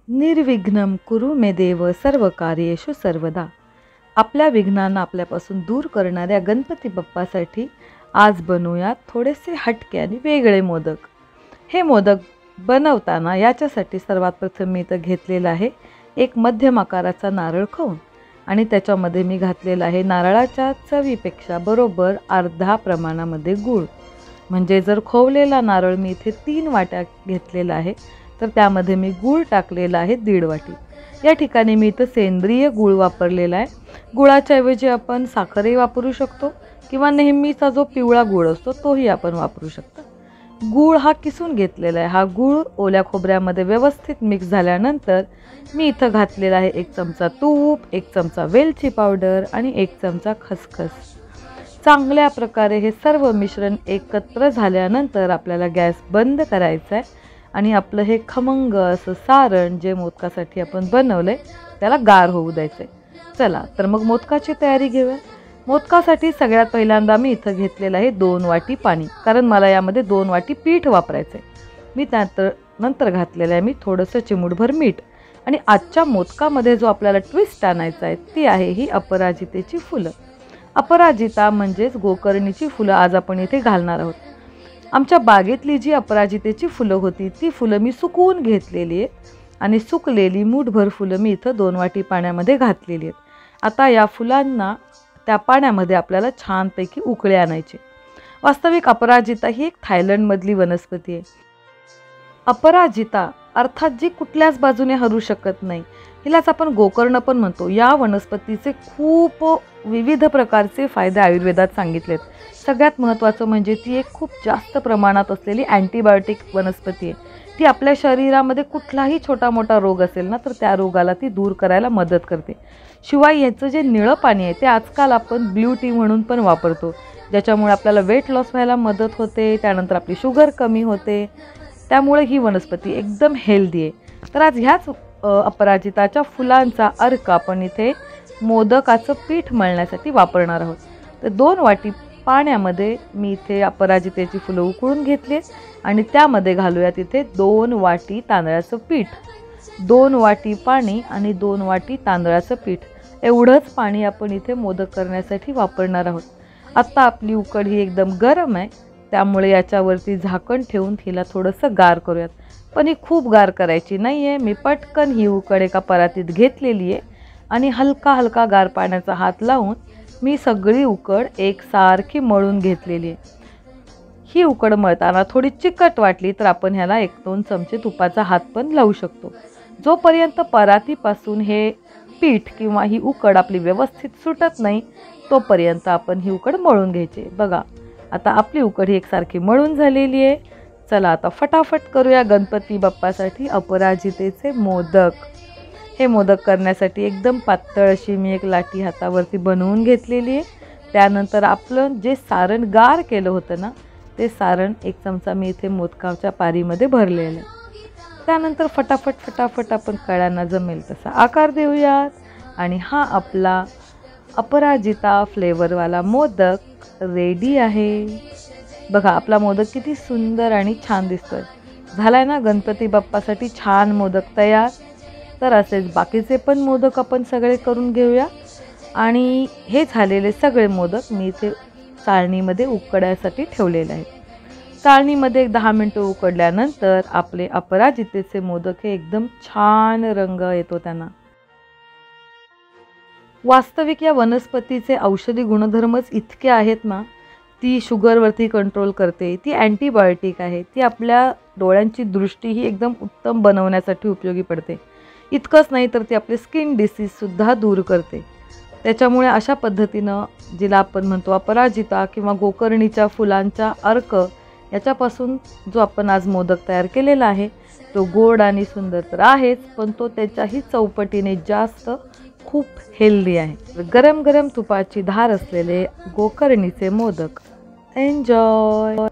निर्विघ्नं कुरु मे देव सर्व कार्येषु सर्वदा। आपल्या विघ्नांना आपल्यापासून दूर करणाऱ्या गणपती बाप्पासाठी आज बनवूयात थोडेसे हटके आणि वेगळे मोदक। हे मोदक बनवताना याच्यासाठी सर्वात प्रथम मी इथं घेतलेला आहे एक मध्यम आकाराचा नारळ खवून आणि त्याच्यामध्ये मी घातलेला आहे नारळाच्या चवीपेक्षा बरोबर अर्धा प्रमाणामध्ये गूळ। म्हणजे जर खोवलेला नारळ मी इथे 3 वाट्या घेतलेला आहे तर त्यामध्ये मी गूळ टाकलेला आहे 1.5 वाटी। या ठिकाणी मी इथं सेंद्रिय गूळ वापरलेला आहे। गुळाच्या ऐवजी आपण साखरही वापरू शकतो किंवा नेहमीचा जो पिवळा गूळ असतो तोही आपण वापरू शकतो। गूळ हा किसून घेतलेला आहे। हा गूळ ओल्या खोबऱ्यामध्ये व्यवस्थित मिक्स झाल्यानंतर मी इथं घातलेला आहे 1 चमचा तूप, 1 चमचा वेलची पावडर आणि 1 चमचा खसखस। चांगल्या प्रकारे हे सर्व मिश्रण एकत्र झाल्यानंतर आपल्याला गॅस बंद करायचा आहे आणि आपलं हे खमंग असं सारण जे मोदकासाठी आपण बनवले त्याला गार होऊ द्यायचे। चला तर मग मोदकाची तयारी घेऊया। मोदकासाठी सगळ्यात पहिल्यांदा मी इथं घेतलेलं आहे 2 वाटी पाणी, कारण मला यामध्ये 2 वाटी पीठ वापरायचे। मी नंतर घातलेलं आहे मी थोडंसं चिमूटभर मीठ आणि आजच्या मोदकामध्ये जो आपल्याला ट्विस्ट आणायचा आहे ती आहे ही अपराजितेची फुलं। अपराजिता म्हणजेच गोकर्णीची फुलं आज आपण इथे घालणार आहोत। आमच्या बागेतली जी अपराजितेची फुलं होती ती फुलं मी सुकवून घेतलेली आहेत आणि सुकलेली मूठभर फुलं मी इथं 2 वाटी पाण्यामध्ये घातलेली आहेत। आता या फुलांना त्या पाण्यामध्ये आपल्याला छानपैकी उकळे आणायचे। वास्तविक अपराजिता ही एक थायलंडमधली वनस्पती आहे। अपराजिता अर्थात जी कुठल्याच बाजूने हरू शकत नाही, हिलाच आपण गोकर्ण पण म्हणतो। या वनस्पतीचे खूप विविध प्रकारचे फायदे आयुर्वेदात सांगितलेत। सगळ्यात महत्त्वाचं म्हणजे ती एक खूप जास्त प्रमाणात असलेली अँटीबायोटिक वनस्पती आहे। ती आपल्या शरीरामध्ये कुठलाही छोटा मोठा रोग असेल ना तर त्या रोगाला ती दूर करायला मदत करते। शिवाय याचं जे निळं पाणी आहे ते आजकाल आपण ब्ल्यू टी म्हणून पण वापरतो, ज्याच्यामुळे आपल्याला वेट लॉस व्हायला मदत होते, त्यानंतर आपली शुगर कमी होते। त्यामुळे ही वनस्पती एकदम हेल्दी आहे। तर आज ह्याच अपराजिताच्या फुलांचा अर्क आपण इथे मोदकाचं पीठ मळण्यासाठी वापरणार आहोत। तर 2 वाटी पाण्यामध्ये मी इथे अपराजितेची फुलं उकळून घेतली आणि त्यामध्ये घालूया तिथे 2 वाटी तांदळाचं पीठ। 2 वाटी पाणी आणि 2 वाटी तांदळाचं पीठ एवढंच पाणी आपण इथे मोदक करण्यासाठी वापरणार आहोत। आता आपली उकड ही एकदम गरम आहे, त्यामुळे याच्यावरती झाकण ठेवून तिला थोडंसं गार करूयात। पण ही खूप गार करायची नाही आहे। मी पटकन ही उकड एका परातीत घेतलेली आहे आणि हलका हलका गार पाण्याचा हात लावून मी सगळी उकड एकसारखी मळून घेतलेली आहे। ही उकड मळताना थोडी चिकट वाटली तर आपण ह्याला 1-2 चमचे तुपाचा हात पण लावू शकतो। जोपर्यंत परातीपासून हे पीठ किंवा ही उकड आपली व्यवस्थित सुटत नाही तोपर्यंत आपण ही उकड मळून घ्यायची। बघा आता आपली उकड ही एकसारखी मळून झालेली आहे। चला आता फटाफट करूया गणपती बाप्पासाठी अपराजितेचे मोदक। हे मोदक करण्यासाठी एकदम पातळ अशी मी एक लाटी हातावरती बनवून घेतलेली आहे। त्यानंतर आपलं जे सारण गार केलं होतं ना ते सारण 1 चमचा मी इथे मोदकाच्या पारीमध्ये भरलेलं आहे। त्यानंतर फटाफट आपण कळ्यांना जमेल तसा आकार देऊयात आणि हा आपला अपराजिता फ्लेवरवाला मोदक रेडी आहे। बघा आपला मोदक किती सुंदर आणि छान दिसतोय। झालाय ना गणपती बाप्पासाठी छान मोदक तयार। तर असेच बाकीचे पण मोदक आपण सगळे करून घेऊया आणि हे झालेले सगळे मोदक मी इथे चाळणीमध्ये उकडण्यासाठी ठेवलेले आहेत। चाळणीमध्ये 10 मिनिटं उकडल्यानंतर आपले अपराजितेचे मोदक हे एकदम छान रंग येतो त्यांना। वास्तविक या वनस्पतीचे औषधी गुणधर्मच इतके आहेत ना, ती शुगरवरती कंट्रोल करते, ती अँटीबायोटिक आहे, ती आपल्या डोळ्यांची दृष्टी ही एकदम उत्तम बनवण्यासाठी उपयोगी पडते। इतकंच नाही तर ती आपले स्किन डिसीजसुद्धा दूर करते। त्याच्यामुळे अशा पद्धतीनं जिला आपण म्हणतो अपराजिता किंवा गोकर्णीच्या फुलांचा अर्क याच्यापासून जो आपण आज मोदक तयार केलेला आहे तो गोड आणि सुंदर तर आहेच, पण तो त्याच्याही चौपटीने जास्त खूप हेल्दी आहे। गरम गरम तुपाची धार असलेले गोकर्णीचे मोदक एन्जॉय।